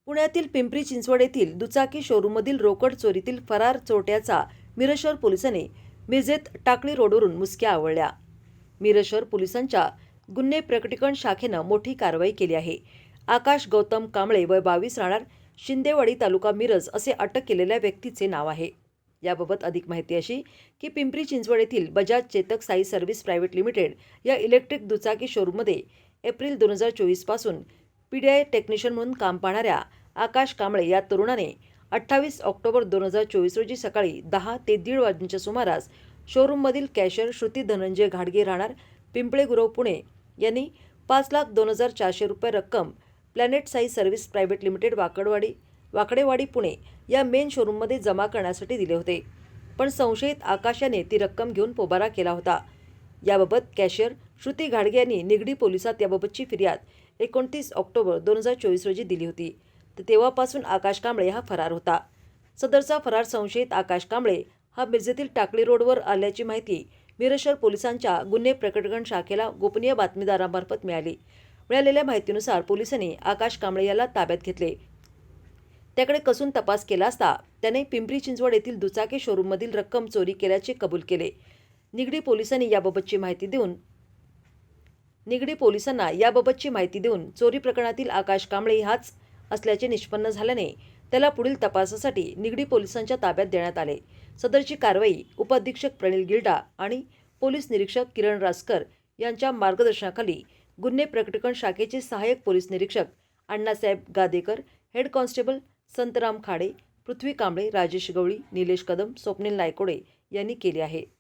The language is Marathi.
पुण्यातील पिंपरी चिंचवड येथील दुचाकी शोरूममधील रोकड चोरीतील फरार चोरट्याचा मिरज शहर पोलिसांनी मिरजेत टाकळी रोडवरून मुसक्या आवळल्या। मिरज शहर पोलिसांच्या गुन्हे प्रकटीकरण शाखेनं मोठी कारवाई केली आहे। आकाश गौतम कांबळे वय 22 राहणार शिंदेवाडी तालुका मिरज असे अटक केलेल्या व्यक्तीचे नाव आहे। याबाबत अधिक माहिती अशी की पिंपरी चिंचवड येथील Bajaj Chetak Sai service private limited या इलेक्ट्रिक दुचाकी शोरूममध्ये एप्रिल 2024 पासून पीडीआय टेक्निशियन म्हणून काम पाहणाऱ्या आकाश कांबळे या तरुणाने 28 ऑक्टोबर 2024 रोजी सकाळी 10 ते 1:30 वाजण्याच्या सुमारास शोरूममधील कॅशियर श्रुती धनंजय घाडगे राहणार पिंपळे गुरव पुणे यांनी 5,02,400 रुपये रक्कम planet Sai service private limited Wakdewadi Pune या मेन शोरूममध्ये जमा करण्यासाठी दिले होते, पण संशयित आकाश याने ती रक्कम घेऊन पोबारा केला होता। याबाबत कॅशियर श्रुती घाडगे यांनी निगडी पोलिसात याबाबतची फिर्याद 29 ऑक्टोबर 2024 रोजी दिली होती। तर तेव्हापासून आकाश कांबळे हा फरार होता। सदरचा फरार संशयित आकाश कांबळे हा मिरजेतील टाकळी रोडवर आल्याची माहिती मिरज शहर पोलिसांच्या गुन्हे प्रकटीकरण शाखेला गोपनीय बातमीदारांमार्फत मिळाली। मिळालेल्या माहितीनुसार पोलिसांनी आकाश कांबळे याला ताब्यात घेतले। त्याकडे कसून तपास केला असता त्याने पिंपरी चिंचवड येथील दुचाकी शोरूममधील रक्कम चोरी केल्याचे कबूल केले। निगडी पोलिसांना याबाबतची माहिती देऊन चोरी प्रकरणातील आकाश कांबळे हाच असल्याचे निष्पन्न झाल्याने त्याला पुढील तपासासाठी निगडी पोलिसांच्या ताब्यात देण्यात आले। सदरची कारवाई उपअधीक्षक प्रणिल गिल्डा आणि पोलीस निरीक्षक किरण रासकर यांच्या मार्गदर्शनाखाली गुन्हे प्रकटीकरण शाखेचे सहाय्यक पोलीस निरीक्षक अण्णासाहेब गादेकर, हेड कॉन्स्टेबल संतराम खाडे, पृथ्वी कांबळे, राजेश गवळी, निलेश कदम, स्वप्नील नायकोडे यांनी केली आहे।